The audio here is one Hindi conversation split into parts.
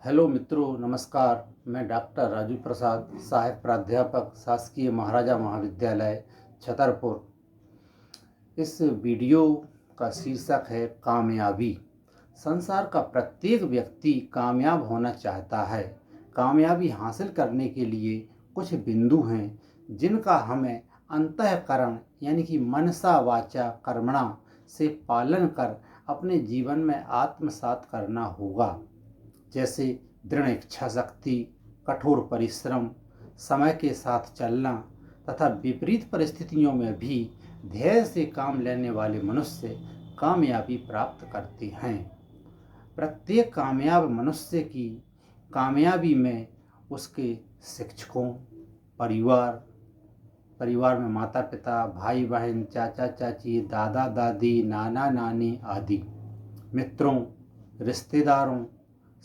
हेलो मित्रों, नमस्कार। मैं डॉक्टर राजू प्रसाद, सहायक प्राध्यापक, शासकीय महाराजा महाविद्यालय छतरपुर। इस वीडियो का शीर्षक है कामयाबी। संसार का प्रत्येक व्यक्ति कामयाब होना चाहता है। कामयाबी हासिल करने के लिए कुछ बिंदु हैं जिनका हमें अंतःकरण यानी कि मनसा वाचा कर्मणा से पालन कर अपने जीवन में आत्मसात करना होगा। जैसे दृढ़ इच्छा शक्ति, कठोर परिश्रम, समय के साथ चलना तथा विपरीत परिस्थितियों में भी धैर्य से काम लेने वाले मनुष्य कामयाबी प्राप्त करते हैं। प्रत्येक कामयाब मनुष्य की कामयाबी में उसके शिक्षकों, परिवार में माता पिता, भाई बहन, चाचा चाची, दादा दादी, नाना नानी आदि, मित्रों, रिश्तेदारों,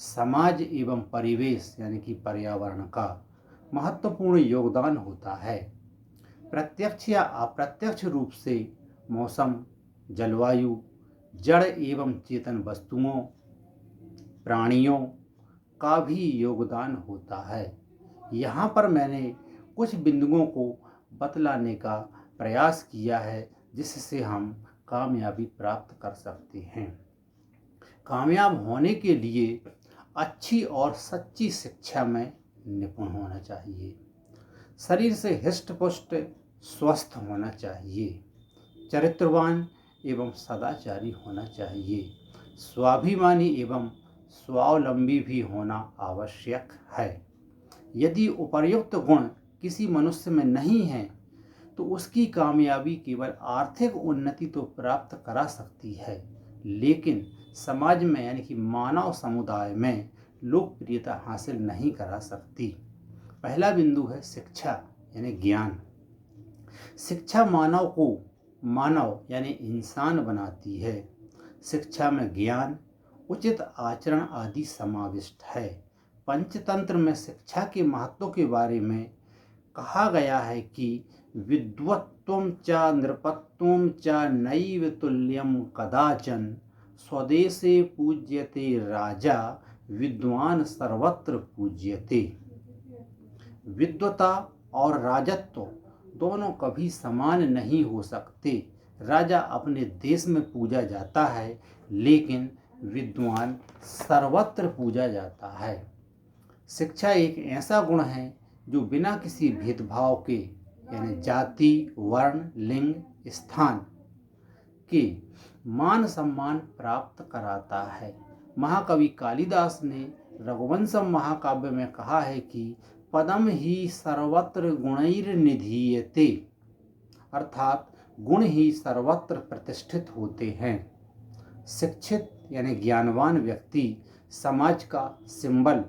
समाज एवं परिवेश यानी कि पर्यावरण का महत्वपूर्ण योगदान होता है। प्रत्यक्ष या अप्रत्यक्ष रूप से मौसम, जलवायु, जड़ एवं चेतन वस्तुओं, प्राणियों का भी योगदान होता है। यहाँ पर मैंने कुछ बिंदुओं को बतलाने का प्रयास किया है जिससे हम कामयाबी प्राप्त कर सकते हैं। कामयाब होने के लिए अच्छी और सच्ची शिक्षा में निपुण होना चाहिए। शरीर से हिष्ट पुष्ट स्वस्थ होना चाहिए। चरित्रवान एवं सदाचारी होना चाहिए। स्वाभिमानी एवं स्वावलंबी भी होना आवश्यक है। यदि उपर्युक्त गुण किसी मनुष्य में नहीं है तो उसकी कामयाबी केवल आर्थिक उन्नति तो प्राप्त करा सकती है, लेकिन समाज में यानी कि मानव समुदाय में लोकप्रियता हासिल नहीं करा सकती। पहला बिंदु है शिक्षा यानी ज्ञान। शिक्षा मानव यानी इंसान बनाती है। शिक्षा में ज्ञान, उचित आचरण आदि समाविष्ट है। पंचतंत्र में शिक्षा के महत्व के बारे में कहा गया है कि विद्वत्त्वं च नृपत्वं च नैव तुल्यं कदाचन, स्वदेशे पूज्यते राजा, विद्वान सर्वत्र पूज्यते। विद्वता और राजत्व दोनों कभी समान नहीं हो सकते। राजा अपने देश में पूजा जाता है, लेकिन विद्वान सर्वत्र पूजा जाता है। शिक्षा एक ऐसा गुण है जो बिना किसी भेदभाव के यानी जाति, वर्ण, लिंग, स्थान के मान सम्मान प्राप्त कराता है। महाकवि कालिदास ने रघुवंशम महाकाव्य में कहा है कि पदम ही सर्वत्र गुणैर्निधीयते, अर्थात गुण ही सर्वत्र प्रतिष्ठित होते हैं। शिक्षित यानी ज्ञानवान व्यक्ति समाज का सिंबल,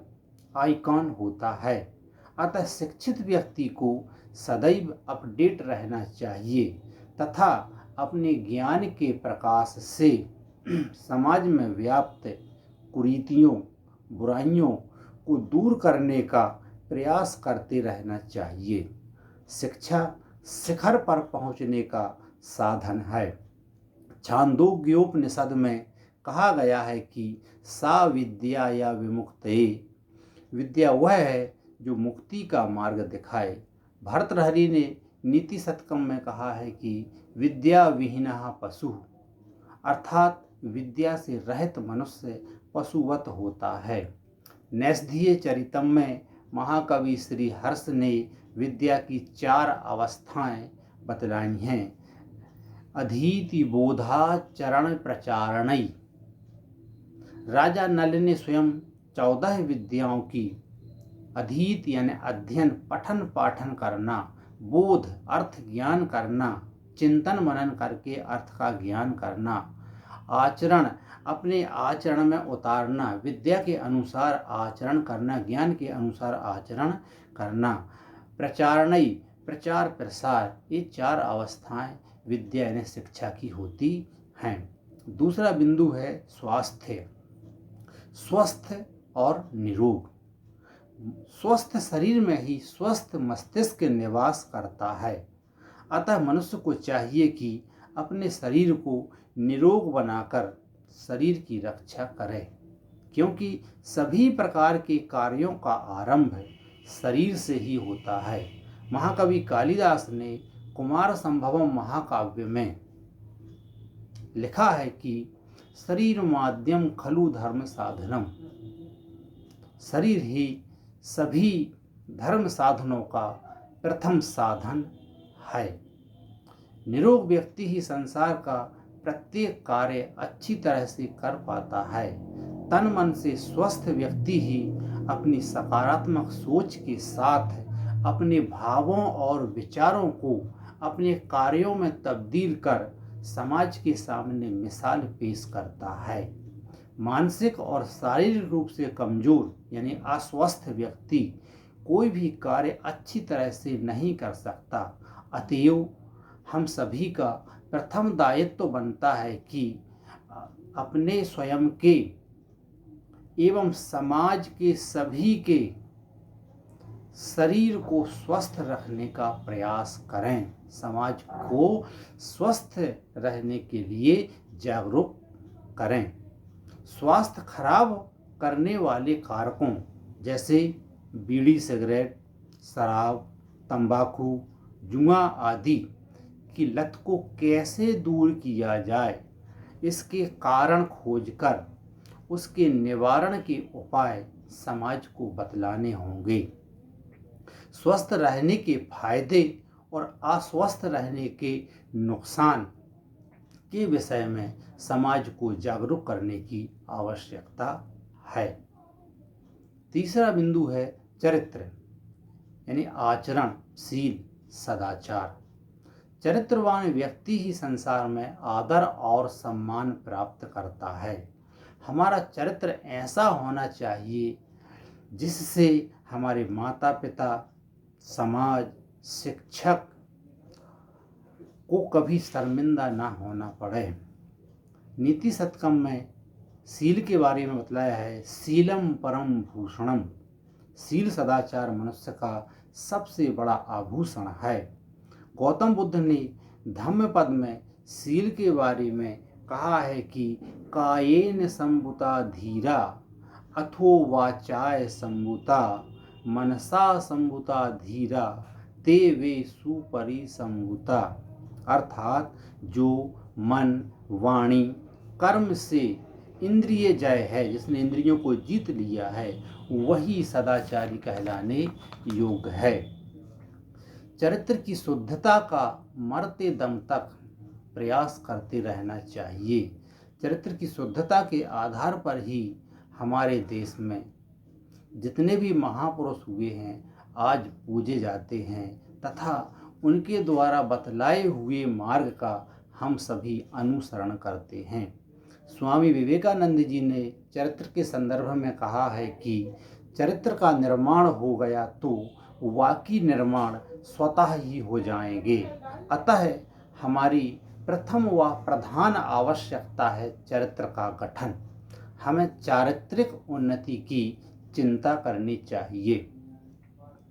आइकॉन होता है। अतः शिक्षित व्यक्ति को सदैव अपडेट रहना चाहिए तथा अपने ज्ञान के प्रकाश से समाज में व्याप्त कुरीतियों, बुराइयों को दूर करने का प्रयास करते रहना चाहिए। शिक्षा शिखर पर पहुंचने का साधन है। छांदोग्योपनिषद में कहा गया है कि सा विद्या या विमुक्तये, विद्या वह है जो मुक्ति का मार्ग दिखाए। भर्तृहरि ने नीति शतकम में कहा है कि विद्या विहीनः पशु, अर्थात विद्या से रहित मनुष्य पशुवत होता है। नैषधीय चरितम में महाकवि श्री हर्ष ने विद्या की 4 अवस्थाएं बतलाई हैं। अधीति बोधा चरण प्रचारणै। राजा नल ने स्वयं 14 विद्याओं की अधीत यानी अध्ययन, पठन पाठन करना, बोध अर्थ ज्ञान करना, चिंतन मनन करके अर्थ का ज्ञान करना, आचरण अपने आचरण में उतारना, विद्या के अनुसार आचरण करना, ज्ञान के अनुसार आचरण करना, प्रचारणई प्रचार प्रसार, ये 4 अवस्थाएं विद्या यानी शिक्षा की होती हैं। दूसरा बिंदु है स्वास्थ्य, स्वस्थ और निरोग। स्वस्थ शरीर में ही स्वस्थ मस्तिष्क निवास करता है। अतः मनुष्य को चाहिए कि अपने शरीर को निरोग बनाकर शरीर की रक्षा करे। क्योंकि सभी प्रकार के कार्यों का आरंभ शरीर से ही होता है। महाकवि कालिदास ने कुमार संभवम महाकाव्य में लिखा है कि शरीर माध्यम खलु धर्म साधनम, शरीर ही सभी धर्म साधनों का प्रथम साधन है। निरोग व्यक्ति ही संसार का प्रत्येक कार्य अच्छी तरह से कर पाता है। तन मन से स्वस्थ व्यक्ति ही अपनी सकारात्मक सोच के साथ अपने भावों और विचारों को अपने कार्यों में तब्दील कर समाज के सामने मिसाल पेश करता है। मानसिक और शारीरिक रूप से कमजोर यानी अस्वस्थ व्यक्ति कोई भी कार्य अच्छी तरह से नहीं कर सकता। अतएव हम सभी का प्रथम दायित्व बनता है कि अपने स्वयं के एवं समाज के सभी के शरीर को स्वस्थ रखने का प्रयास करें। समाज को स्वस्थ रहने के लिए जागरूक करें। स्वास्थ्य खराब करने वाले कारकों जैसे बीड़ी, सिगरेट, शराब, तंबाकू, जुआ आदि की लत को कैसे दूर किया जाए, इसके कारण खोजकर उसके निवारण के उपाय समाज को बतलाने होंगे। स्वस्थ रहने के फायदे और अस्वस्थ रहने के नुकसान के विषय में समाज को जागरूक करने की आवश्यकता है। तीसरा बिंदु है चरित्र यानी आचरण, शील, सदाचार। चरित्रवान व्यक्ति ही संसार में आदर और सम्मान प्राप्त करता है। हमारा चरित्र ऐसा होना चाहिए जिससे हमारे माता पिता, समाज, शिक्षक को कभी शर्मिंदा ना होना पड़े। नीति शतकम में शील के बारे में बतलाया है, शीलम परम भूषणम। शील सदाचार मनुष्य का सबसे बड़ा आभूषण है। गौतम बुद्ध ने धम्मपद में शील के बारे में कहा है कि कायेन संभुता धीरा अथो वाचाय संभुता मनसा संभुता धीरा ते वे सुपरि संभुता। अर्थात जो मन, वाणी, कर्म से इंद्रिय जय है, जिसने इंद्रियों को जीत लिया है, वही सदाचारी कहलाने योग्य है। चरित्र की शुद्धता का मरते दम तक प्रयास करते रहना चाहिए। चरित्र की शुद्धता के आधार पर ही हमारे देश में जितने भी महापुरुष हुए हैं आज पूजे जाते हैं तथा उनके द्वारा बतलाए हुए मार्ग का हम सभी अनुसरण करते हैं। स्वामी विवेकानंद जी ने चरित्र के संदर्भ में कहा है कि चरित्र का निर्माण हो गया तो बाकी निर्माण स्वतः ही हो जाएंगे। अतः हमारी प्रथम व प्रधान आवश्यकता है चरित्र का गठन। हमें चारित्रिक उन्नति की चिंता करनी चाहिए।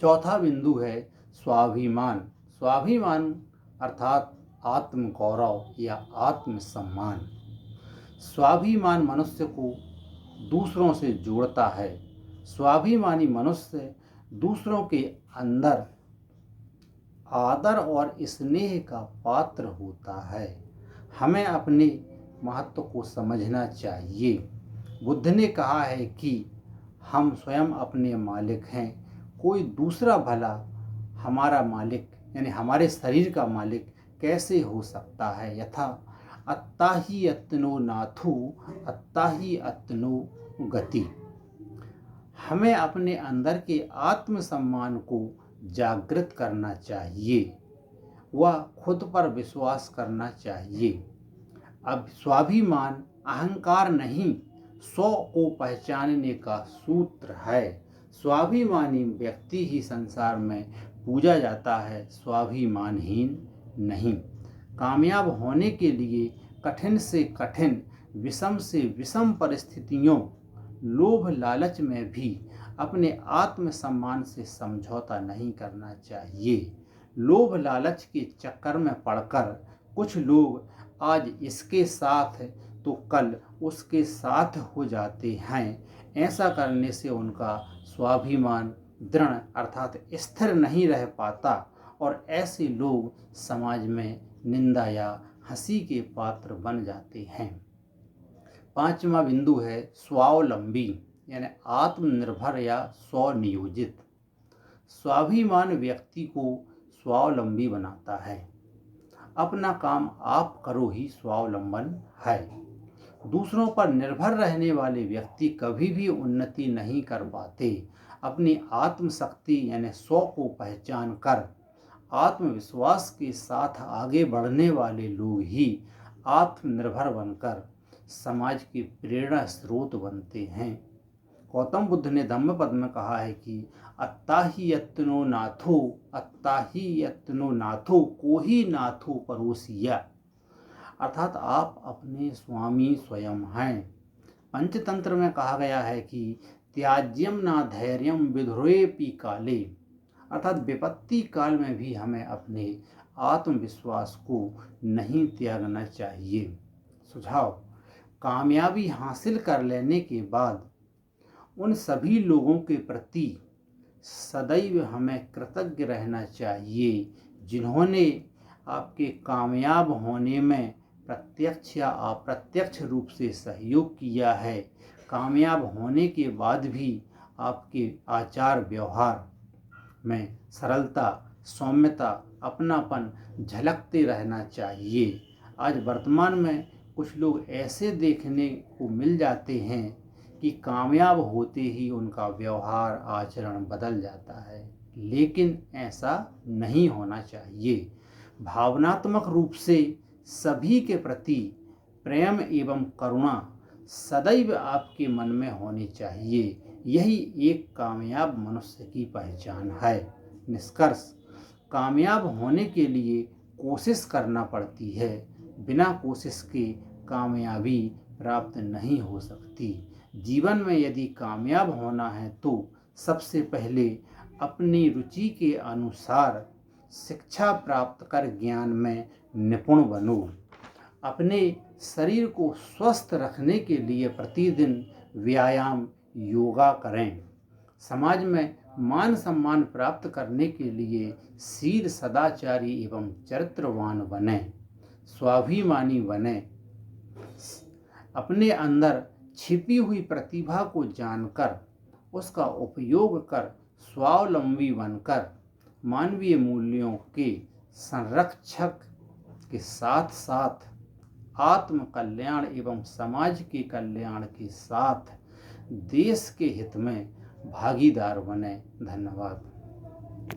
चौथा बिंदु है स्वाभिमान। स्वाभिमान अर्थात आत्मगौरव या आत्मसम्मान। स्वाभिमान मनुष्य को दूसरों से जोड़ता है। स्वाभिमानी मनुष्य दूसरों के अंदर आदर और स्नेह का पात्र होता है। हमें अपने महत्व को समझना चाहिए। बुद्ध ने कहा है कि हम स्वयं अपने मालिक हैं। कोई दूसरा भला हमारा मालिक यानी हमारे शरीर का मालिक कैसे हो सकता है। यथा अत्ता ही अत्नो नाथु अत्ता ही अत्नो गति। हमें अपने अंदर के आत्मसम्मान को जागृत करना चाहिए व खुद पर विश्वास करना चाहिए। अब स्वाभिमान अहंकार नहीं, स्व को पहचानने का सूत्र है। स्वाभिमानी व्यक्ति ही संसार में पूजा जाता है, स्वाभिमानहीन नहीं। कामयाब होने के लिए कठिन से कठिन, विषम से विषम परिस्थितियों, लोभ लालच में भी अपने आत्मसम्मान से समझौता नहीं करना चाहिए। लोभ लालच के चक्कर में पड़कर कुछ लोग आज इसके साथ तो कल उसके साथ हो जाते हैं। ऐसा करने से उनका स्वाभिमान दृढ़ अर्थात स्थिर नहीं रह पाता और ऐसे लोग समाज में निंदा या हंसी के पात्र बन जाते हैं। पांचवा बिंदु है स्वावलंबी यानी आत्मनिर्भर या स्वनियोजित। स्वाभिमान व्यक्ति को स्वावलंबी बनाता है। अपना काम आप करो ही स्वावलंबन है। दूसरों पर निर्भर रहने वाले व्यक्ति कभी भी उन्नति नहीं कर पाते। अपनी आत्मशक्ति यानी स्व को पहचान कर आत्मविश्वास के साथ आगे बढ़ने वाले लोग ही आत्मनिर्भर बनकर समाज के प्रेरणा स्रोत बनते हैं। गौतम बुद्ध ने धम्मपद में कहा है कि अत्ता ही यत्नो नाथो को ही नाथो परोसिया, अर्थात आप अपने स्वामी स्वयं हैं। पंचतंत्र में कहा गया है कि त्याज्यम ना धैर्यम विधुरेपि काले, अर्थात विपत्ति काल में भी हमें अपने आत्मविश्वास को नहीं त्यागना चाहिए। सुझाव: कामयाबी हासिल कर लेने के बाद उन सभी लोगों के प्रति सदैव हमें कृतज्ञ रहना चाहिए जिन्होंने आपके कामयाब होने में प्रत्यक्ष या अप्रत्यक्ष रूप से सहयोग किया है। कामयाब होने के बाद भी आपके आचार व्यवहार में सरलता, सौम्यता, अपनापन झलकते रहना चाहिए। आज वर्तमान में कुछ लोग ऐसे देखने को मिल जाते हैं कि कामयाब होते ही उनका व्यवहार आचरण बदल जाता है, लेकिन ऐसा नहीं होना चाहिए। भावनात्मक रूप से सभी के प्रति प्रेम एवं करुणा सदैव आपके मन में होनी चाहिए। यही एक कामयाब मनुष्य की पहचान है। निष्कर्ष: कामयाब होने के लिए कोशिश करना पड़ती है। बिना कोशिश के कामयाबी प्राप्त नहीं हो सकती। जीवन में यदि कामयाब होना है तो सबसे पहले अपनी रुचि के अनुसार शिक्षा प्राप्त कर ज्ञान में निपुण बनो। अपने शरीर को स्वस्थ रखने के लिए प्रतिदिन व्यायाम, योगा करें। समाज में मान सम्मान प्राप्त करने के लिए शील, सदाचारी एवं चरित्रवान बने, स्वाभिमानी बने। अपने अंदर छिपी हुई प्रतिभा को जानकर उसका उपयोग कर स्वावलंबी बनकर मानवीय मूल्यों के संरक्षक के साथ साथ आत्म कल्याण एवं समाज के कल्याण के साथ देश के हित में भागीदार बने। धन्यवाद।